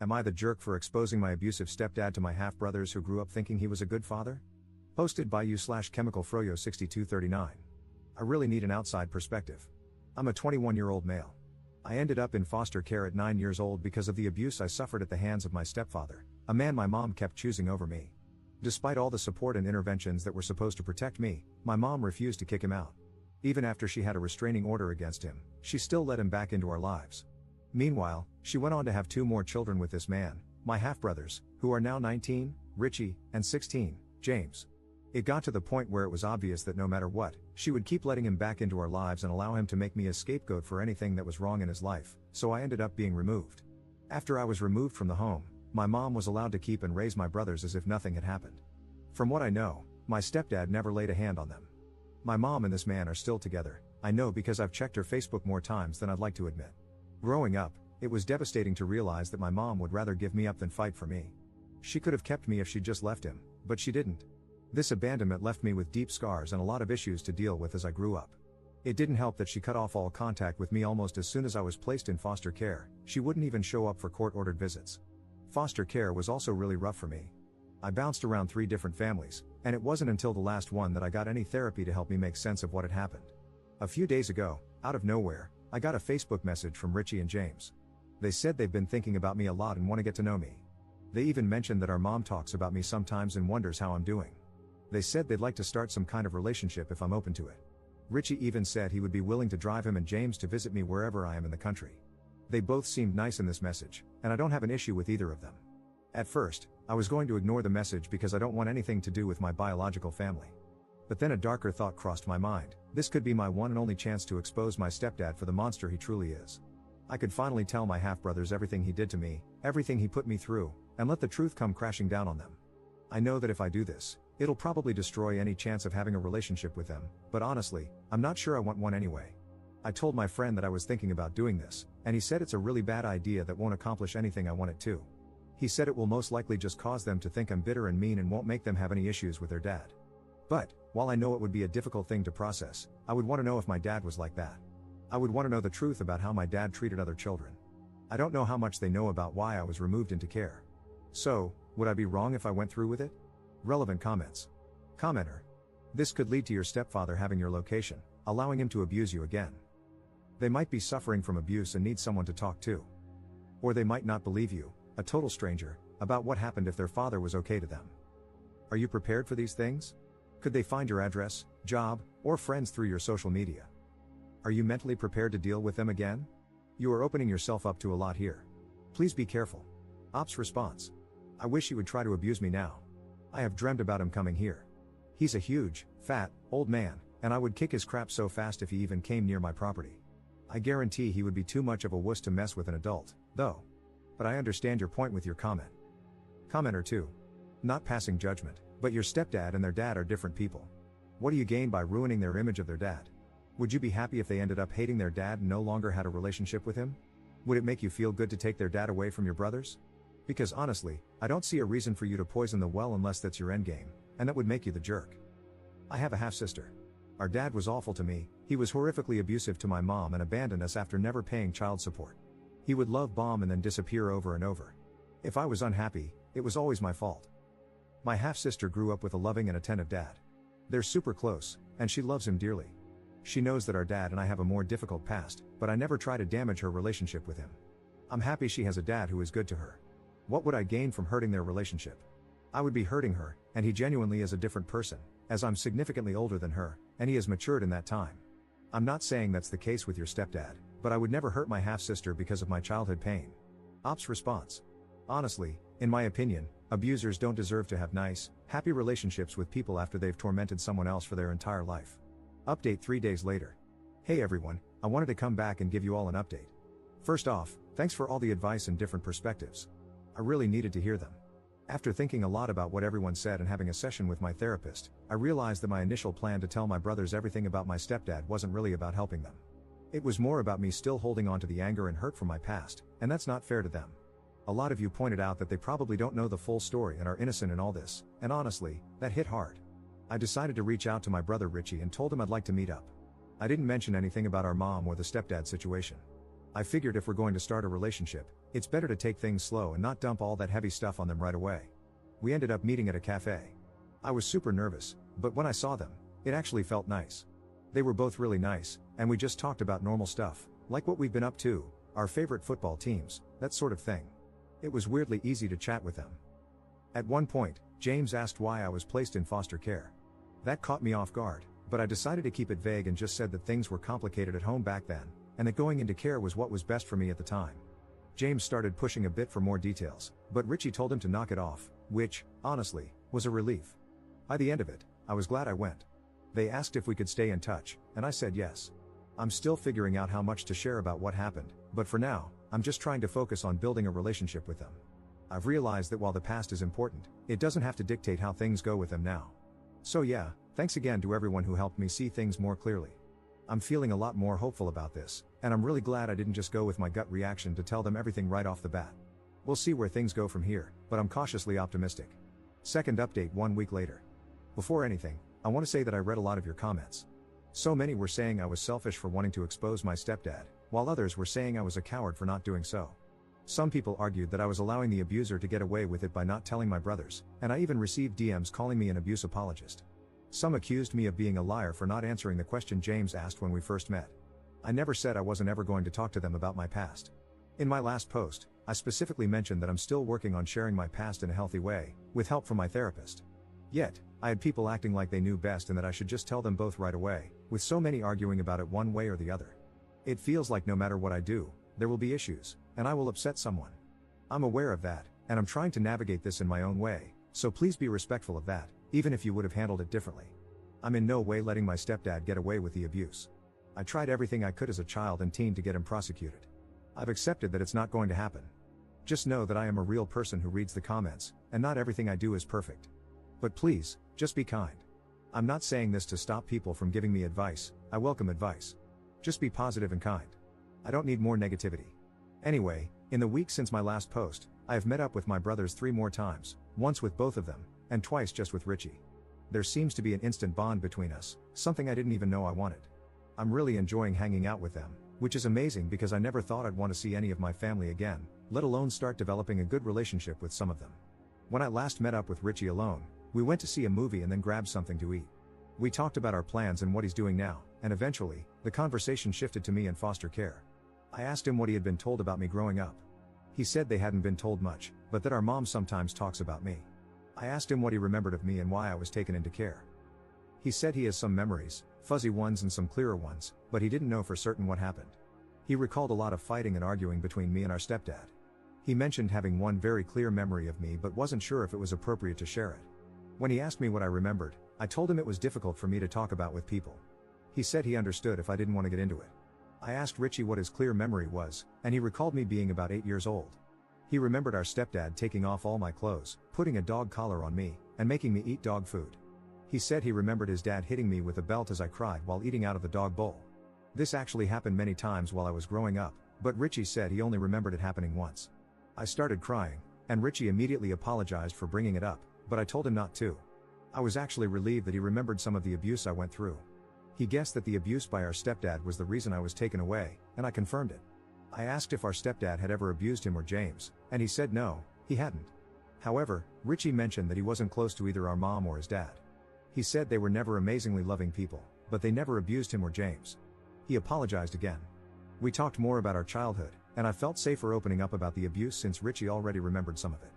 Am I the jerk for exposing my abusive stepdad to my half-brothers who grew up thinking he was a good father? Posted by you/chemicalfroyo6239. I really need an outside perspective. I'm a 21-year-old male. I ended up in foster care at 9 years old because of the abuse I suffered at the hands of my stepfather, a man my mom kept choosing over me. Despite all the support and interventions that were supposed to protect me, my mom refused to kick him out. Even after she had a restraining order against him, she still let him back into our lives. Meanwhile, she went on to have 2 more children with this man, my half-brothers, who are now 19, Richie, and 16, James. It got to the point where it was obvious that no matter what, she would keep letting him back into our lives and allow him to make me a scapegoat for anything that was wrong in his life, so I ended up being removed. After I was removed from the home, my mom was allowed to keep and raise my brothers as if nothing had happened. From what I know, my stepdad never laid a hand on them. My mom and this man are still together, I know because I've checked her Facebook more times than I'd like to admit. Growing up, it was devastating to realize that my mom would rather give me up than fight for me. She could have kept me if she'd just left him, but she didn't. This abandonment left me with deep scars and a lot of issues to deal with as I grew up. It didn't help that she cut off all contact with me almost as soon as I was placed in foster care. She wouldn't even show up for court-ordered visits. Foster care was also really rough for me. I bounced around 3 different families, and it wasn't until the last one that I got any therapy to help me make sense of what had happened. A few days ago, out of nowhere, I got a Facebook message from Richie and James. They said they've been thinking about me a lot and want to get to know me. They even mentioned that our mom talks about me sometimes and wonders how I'm doing. They said they'd like to start some kind of relationship if I'm open to it. Richie even said he would be willing to drive him and James to visit me wherever I am in the country. They both seemed nice in this message, and I don't have an issue with either of them. At first, I was going to ignore the message because I don't want anything to do with my biological family. But then a darker thought crossed my mind. This could be my one and only chance to expose my stepdad for the monster he truly is. I could finally tell my half-brothers everything he did to me, everything he put me through, and let the truth come crashing down on them. I know that if I do this, it'll probably destroy any chance of having a relationship with them, but honestly, I'm not sure I want one anyway. I told my friend that I was thinking about doing this, and he said it's a really bad idea that won't accomplish anything I want it to. He said it will most likely just cause them to think I'm bitter and mean and won't make them have any issues with their dad. But, while I know it would be a difficult thing to process, I would want to know if my dad was like that. I would want to know the truth about how my dad treated other children. I don't know how much they know about why I was removed into care. So, would I be wrong if I went through with it? Relevant comments. Commenter. This could lead to your stepfather having your location, allowing him to abuse you again. They might be suffering from abuse and need someone to talk to. Or they might not believe you, a total stranger, about what happened if their father was okay to them. Are you prepared for these things? Could they find your address, job, or friends through your social media? Are you mentally prepared to deal with them again? You are opening yourself up to a lot here. Please be careful. Ops response. I wish he would try to abuse me now. I have dreamt about him coming here. He's a huge, fat, old man, and I would kick his crap so fast if he even came near my property. I guarantee he would be too much of a wuss to mess with an adult, though. But I understand your point with your comment. Commenter 2. Not passing judgment, but your stepdad and their dad are different people. What do you gain by ruining their image of their dad? Would you be happy if they ended up hating their dad and no longer had a relationship with him? Would it make you feel good to take their dad away from your brothers? Because honestly, I don't see a reason for you to poison the well unless that's your endgame, and that would make you the jerk. I have a half-sister. Our dad was awful to me. He was horrifically abusive to my mom and abandoned us after never paying child support. He would love bomb and then disappear over and over. If I was unhappy, it was always my fault. My half-sister grew up with a loving and attentive dad. They're super close, and she loves him dearly. She knows that our dad and I have a more difficult past, but I never try to damage her relationship with him. I'm happy she has a dad who is good to her. What would I gain from hurting their relationship? I would be hurting her, and he genuinely is a different person, as I'm significantly older than her, and he has matured in that time. I'm not saying that's the case with your stepdad, but I would never hurt my half-sister because of my childhood pain. Ops response. Honestly, in my opinion, abusers don't deserve to have nice, happy relationships with people after they've tormented someone else for their entire life. Update 3 days later. Hey everyone, I wanted to come back and give you all an update. First off, thanks for all the advice and different perspectives. I really needed to hear them. After thinking a lot about what everyone said and having a session with my therapist, I realized that my initial plan to tell my brothers everything about my stepdad wasn't really about helping them. It was more about me still holding on to the anger and hurt from my past, and that's not fair to them. A lot of you pointed out that they probably don't know the full story and are innocent in all this, and honestly, that hit hard. I decided to reach out to my brother Richie and told him I'd like to meet up. I didn't mention anything about our mom or the stepdad situation. I figured if we're going to start a relationship, it's better to take things slow and not dump all that heavy stuff on them right away. We ended up meeting at a cafe. I was super nervous, but when I saw them, it actually felt nice. They were both really nice, and we just talked about normal stuff, like what we've been up to, our favorite football teams, that sort of thing. It was weirdly easy to chat with them. At one point, James asked why I was placed in foster care. That caught me off guard, but I decided to keep it vague and just said that things were complicated at home back then, and that going into care was what was best for me at the time. James started pushing a bit for more details, but Richie told him to knock it off, which, honestly, was a relief. By the end of it, I was glad I went. They asked if we could stay in touch, and I said yes. I'm still figuring out how much to share about what happened, but for now, I'm just trying to focus on building a relationship with them. I've realized that while the past is important, it doesn't have to dictate how things go with them now. So yeah, thanks again to everyone who helped me see things more clearly. I'm feeling a lot more hopeful about this, and I'm really glad I didn't just go with my gut reaction to tell them everything right off the bat. We'll see where things go from here, but I'm cautiously optimistic. Second update 1 week later. Before anything, I want to say that I read a lot of your comments. So many were saying I was selfish for wanting to expose my stepdad, while others were saying I was a coward for not doing so. Some people argued that I was allowing the abuser to get away with it by not telling my brothers, and I even received DMs calling me an abuse apologist. Some accused me of being a liar for not answering the question James asked when we first met. I never said I wasn't ever going to talk to them about my past. In my last post, I specifically mentioned that I'm still working on sharing my past in a healthy way, with help from my therapist. Yet, I had people acting like they knew best and that I should just tell them both right away, with so many arguing about it one way or the other. It feels like no matter what I do, there will be issues, and I will upset someone. I'm aware of that, and I'm trying to navigate this in my own way, so please be respectful of that, even if you would have handled it differently. I'm in no way letting my stepdad get away with the abuse. I tried everything I could as a child and teen to get him prosecuted. I've accepted that it's not going to happen. Just know that I am a real person who reads the comments, and not everything I do is perfect. But please, just be kind. I'm not saying this to stop people from giving me advice. I welcome advice. Just be positive and kind. I don't need more negativity. Anyway, in the week since my last post, I have met up with my brothers 3 more times, once with both of them, and twice just with Richie. There seems to be an instant bond between us, something I didn't even know I wanted. I'm really enjoying hanging out with them, which is amazing because I never thought I'd want to see any of my family again, let alone start developing a good relationship with some of them. When I last met up with Richie alone, we went to see a movie and then grabbed something to eat. We talked about our plans and what he's doing now, and eventually, the conversation shifted to me in foster care. I asked him what he had been told about me growing up. He said they hadn't been told much, but that our mom sometimes talks about me. I asked him what he remembered of me and why I was taken into care. He said he has some memories, fuzzy ones and some clearer ones, but he didn't know for certain what happened. He recalled a lot of fighting and arguing between me and our stepdad. He mentioned having one very clear memory of me but wasn't sure if it was appropriate to share it. When he asked me what I remembered, I told him it was difficult for me to talk about with people. He said he understood if I didn't want to get into it. I asked Richie what his clear memory was, and he recalled me being about 8 years old. He remembered our stepdad taking off all my clothes, putting a dog collar on me, and making me eat dog food. He said he remembered his dad hitting me with a belt as I cried while eating out of the dog bowl. This actually happened many times while I was growing up, but Richie said he only remembered it happening once. I started crying, and Richie immediately apologized for bringing it up, but I told him not to. I was actually relieved that he remembered some of the abuse I went through. He guessed that the abuse by our stepdad was the reason I was taken away, and I confirmed it. I asked if our stepdad had ever abused him or James, and he said no, he hadn't. However, Richie mentioned that he wasn't close to either our mom or his dad. He said they were never amazingly loving people, but they never abused him or James. He apologized again. We talked more about our childhood, and I felt safer opening up about the abuse since Richie already remembered some of it.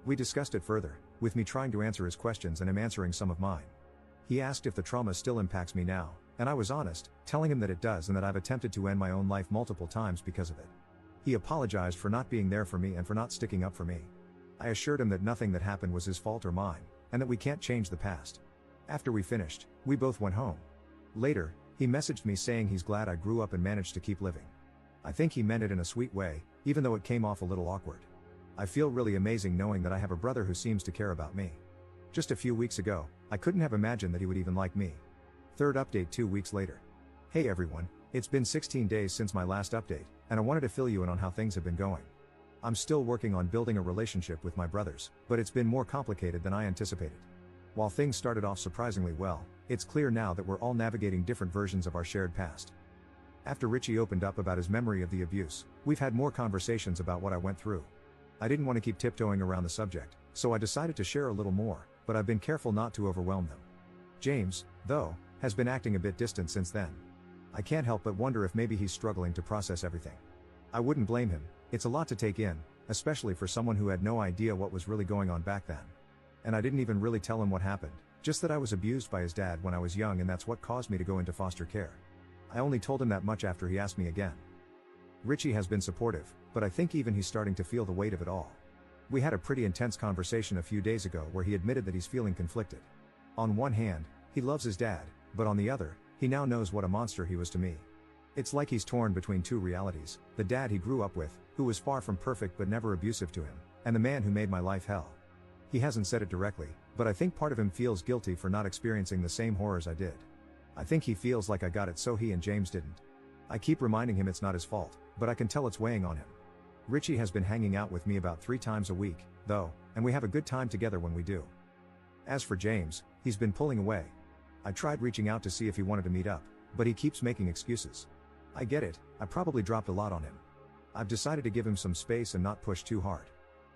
We discussed it further, with me trying to answer his questions and him answering some of mine. He asked if the trauma still impacts me now, and I was honest, telling him that it does and that I've attempted to end my own life multiple times because of it. He apologized for not being there for me and for not sticking up for me. I assured him that nothing that happened was his fault or mine, and that we can't change the past. After we finished, we both went home. Later, he messaged me saying he's glad I grew up and managed to keep living. I think he meant it in a sweet way, even though it came off a little awkward. I feel really amazing knowing that I have a brother who seems to care about me. Just a few weeks ago, I couldn't have imagined that he would even like me. Third update 2 weeks later. Hey everyone, it's been 16 days since my last update, and I wanted to fill you in on how things have been going. I'm still working on building a relationship with my brothers, but it's been more complicated than I anticipated. While things started off surprisingly well, it's clear now that we're all navigating different versions of our shared past. After Richie opened up about his memory of the abuse, we've had more conversations about what I went through. I didn't want to keep tiptoeing around the subject, so I decided to share a little more, but I've been careful not to overwhelm them. James, though, has been acting a bit distant since then. I can't help but wonder if maybe he's struggling to process everything. I wouldn't blame him, it's a lot to take in, especially for someone who had no idea what was really going on back then. And I didn't even really tell him what happened, just that I was abused by his dad when I was young, and that's what caused me to go into foster care. I only told him that much after he asked me again. Richie has been supportive, but I think even he's starting to feel the weight of it all. We had a pretty intense conversation a few days ago where he admitted that he's feeling conflicted. On one hand, he loves his dad, but on the other, he now knows what a monster he was to me. It's like he's torn between two realities: the dad he grew up with, who was far from perfect but never abusive to him, and the man who made my life hell. He hasn't said it directly, but I think part of him feels guilty for not experiencing the same horrors I did. I think he feels like I got it so he and James didn't. I keep reminding him it's not his fault, but I can tell it's weighing on him. Richie has been hanging out with me about 3 times a week, though, and we have a good time together when we do. As for James, he's been pulling away. I tried reaching out to see if he wanted to meet up, but he keeps making excuses. I get it, I probably dropped a lot on him. I've decided to give him some space and not push too hard.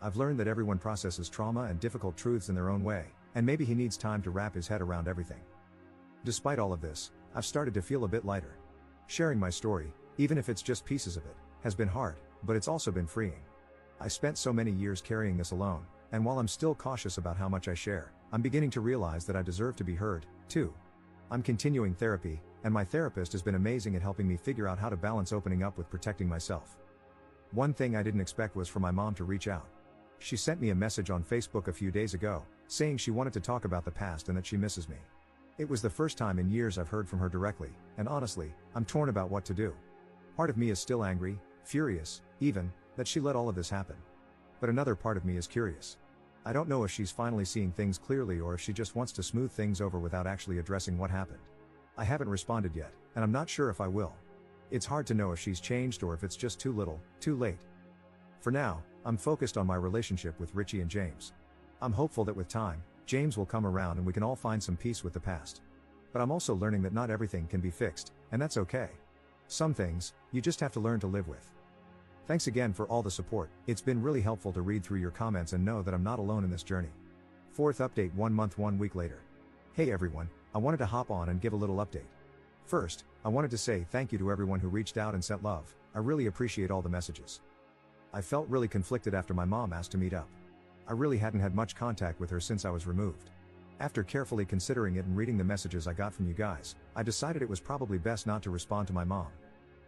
I've learned that everyone processes trauma and difficult truths in their own way, and maybe he needs time to wrap his head around everything. Despite all of this, I've started to feel a bit lighter. Sharing my story, even if it's just pieces of it, has been hard, but it's also been freeing. I spent so many years carrying this alone, and while I'm still cautious about how much I share, I'm beginning to realize that I deserve to be heard, too. I'm continuing therapy, and my therapist has been amazing at helping me figure out how to balance opening up with protecting myself. One thing I didn't expect was for my mom to reach out. She sent me a message on Facebook a few days ago, saying she wanted to talk about the past and that she misses me. It was the first time in years I've heard from her directly, and honestly, I'm torn about what to do. Part of me is still angry, furious, even, that she let all of this happen. But another part of me is curious. I don't know if she's finally seeing things clearly or if she just wants to smooth things over without actually addressing what happened. I haven't responded yet, and I'm not sure if I will. It's hard to know if she's changed or if it's just too little, too late. For now, I'm focused on my relationship with Richie and James. I'm hopeful that with time, James will come around and we can all find some peace with the past. But I'm also learning that not everything can be fixed, and that's okay. Some things, you just have to learn to live with. Thanks again for all the support. It's been really helpful to read through your comments and know that I'm not alone in this journey. 4th update 1 month 1 week later. Hey everyone, I wanted to hop on and give a little update. First, I wanted to say thank you to everyone who reached out and sent love. I really appreciate all the messages. I felt really conflicted after my mom asked to meet up. I really hadn't had much contact with her since I was removed. After carefully considering it and reading the messages I got from you guys, I decided it was probably best not to respond to my mom.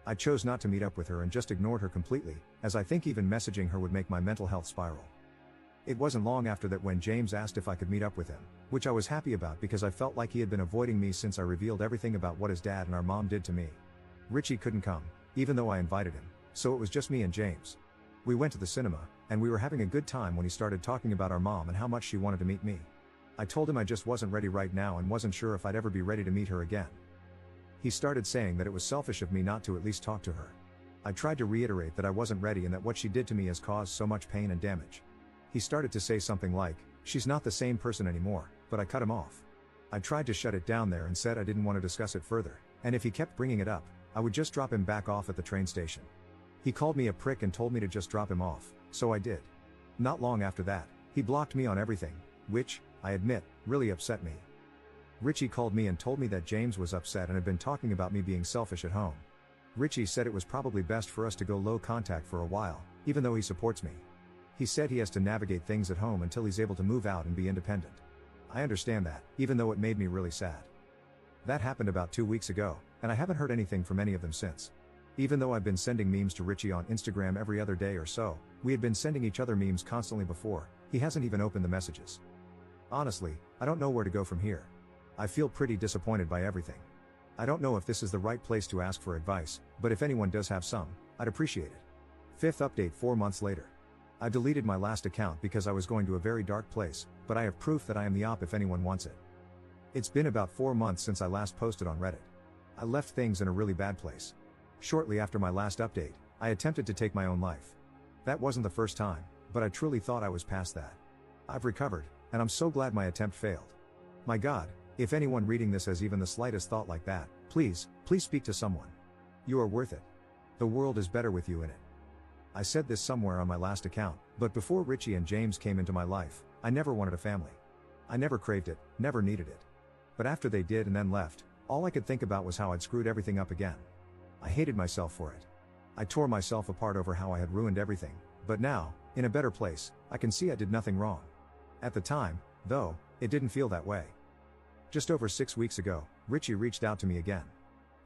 I chose not to meet up with her and just ignored her completely, as I think even messaging her would make my mental health spiral. It wasn't long after that when James asked if I could meet up with him, which I was happy about because I felt like he had been avoiding me since I revealed everything about what his dad and our mom did to me. Richie couldn't come, even though I invited him, so it was just me and James. We went to the cinema, and we were having a good time when he started talking about our mom and how much she wanted to meet me. I told him I just wasn't ready right now and wasn't sure if I'd ever be ready to meet her again. He started saying that it was selfish of me not to at least talk to her. I tried to reiterate that I wasn't ready and that what she did to me has caused so much pain and damage. He started to say something like, "She's not the same person anymore," but I cut him off. I tried to shut it down there and said I didn't want to discuss it further, and if he kept bringing it up, I would just drop him back off at the train station. He called me a prick and told me to just drop him off, so I did. Not long after that, he blocked me on everything, which, I admit, really upset me. Richie called me and told me that James was upset and had been talking about me being selfish at home. Richie said it was probably best for us to go low contact for a while, even though he supports me. He said he has to navigate things at home until he's able to move out and be independent. I understand that, even though it made me really sad. That happened about 2 weeks ago, and I haven't heard anything from any of them since. Even though I've been sending memes to Richie on Instagram every other day or so, we had been sending each other memes constantly before, he hasn't even opened the messages. Honestly, I don't know where to go from here. I feel pretty disappointed by everything. I don't know if this is the right place to ask for advice, but if anyone does have some, I'd appreciate it. 5th update 4 months later. I deleted my last account because I was going to a very dark place, but I have proof that I am the op if anyone wants it. It's been about 4 months since I last posted on Reddit. I left things in a really bad place. Shortly after my last update, I attempted to take my own life. That wasn't the first time, but I truly thought I was past that. I've recovered, and I'm so glad my attempt failed. My God, if anyone reading this has even the slightest thought like that, please speak to someone. You are worth it. The world is better with you in it. I said this somewhere on my last account, but before Richie and James came into my life, I never wanted a family. I never craved it, never needed it. But after they did and then left, all I could think about was how I'd screwed everything up again. I hated myself for it. I tore myself apart over how I had ruined everything, but now, in a better place, I can see I did nothing wrong. At the time, though, it didn't feel that way. Just over 6 weeks ago, Richie reached out to me again.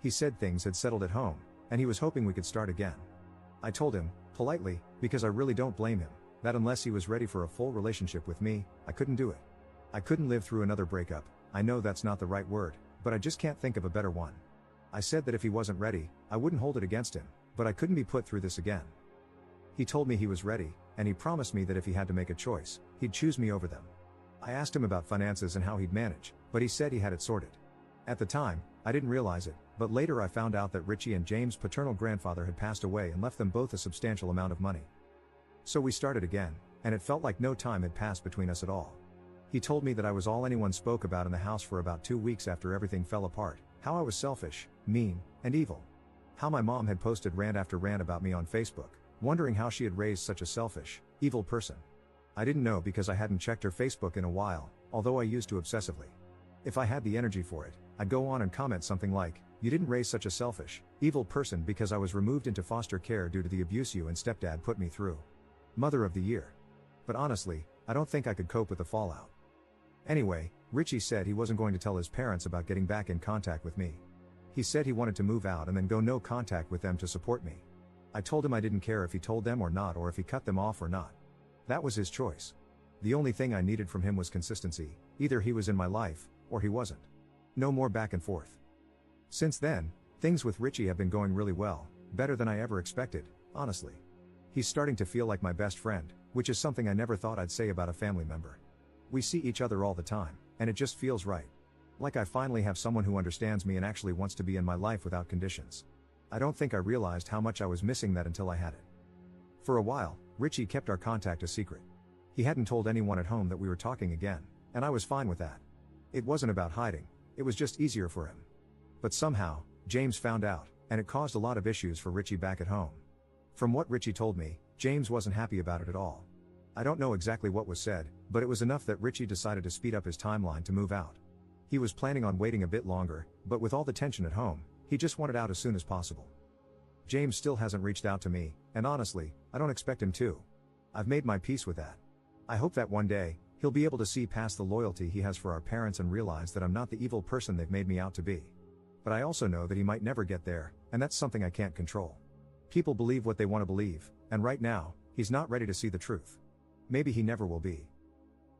He said things had settled at home, and he was hoping we could start again. I told him, politely, because I really don't blame him, that unless he was ready for a full relationship with me, I couldn't do it. I couldn't live through another breakup. I know that's not the right word, but I just can't think of a better one. I said that if he wasn't ready, I wouldn't hold it against him, but I couldn't be put through this again. He told me he was ready, and he promised me that if he had to make a choice, he'd choose me over them. I asked him about finances and how he'd manage, but he said he had it sorted. At the time, I didn't realize it, but later I found out that Richie and James' paternal grandfather had passed away and left them both a substantial amount of money. So we started again, and it felt like no time had passed between us at all. He told me that I was all anyone spoke about in the house for about 2 weeks after everything fell apart, how I was selfish, mean, and evil. How my mom had posted rant after rant about me on Facebook, wondering how she had raised such a selfish, evil person. I didn't know because I hadn't checked her Facebook in a while, although I used to obsessively. If I had the energy for it, I'd go on and comment something like, "You didn't raise such a selfish, evil person because I was removed into foster care due to the abuse you and stepdad put me through. Mother of the year." But honestly, I don't think I could cope with the fallout. Anyway, Richie said he wasn't going to tell his parents about getting back in contact with me. He said he wanted to move out and then go no contact with them to support me. I told him I didn't care if he told them or not, or if he cut them off or not. That was his choice. The only thing I needed from him was consistency. Either he was in my life, or he wasn't. No more back and forth. Since then, things with Richie have been going really well, better than I ever expected, honestly. He's starting to feel like my best friend, which is something I never thought I'd say about a family member. We see each other all the time, and it just feels right. Like I finally have someone who understands me and actually wants to be in my life without conditions. I don't think I realized how much I was missing that until I had it. For a while, Richie kept our contact a secret. He hadn't told anyone at home that we were talking again, and I was fine with that. It wasn't about hiding, it was just easier for him. But somehow, James found out, and it caused a lot of issues for Richie back at home. From what Richie told me, James wasn't happy about it at all. I don't know exactly what was said, but it was enough that Richie decided to speed up his timeline to move out. He was planning on waiting a bit longer, but with all the tension at home, he just wanted out as soon as possible. James still hasn't reached out to me, and honestly, I don't expect him to. I've made my peace with that. I hope that one day, he'll be able to see past the loyalty he has for our parents and realize that I'm not the evil person they've made me out to be. But I also know that he might never get there, and that's something I can't control. People believe what they want to believe, and right now, he's not ready to see the truth. Maybe he never will be.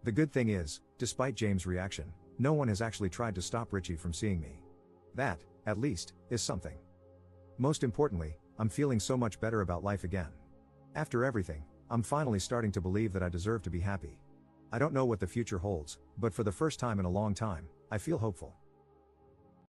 The good thing is, despite James' reaction, no one has actually tried to stop Richie from seeing me. That, at least, is something. Most importantly, I'm feeling so much better about life again. After everything, I'm finally starting to believe that I deserve to be happy. I don't know what the future holds, but for the first time in a long time, I feel hopeful.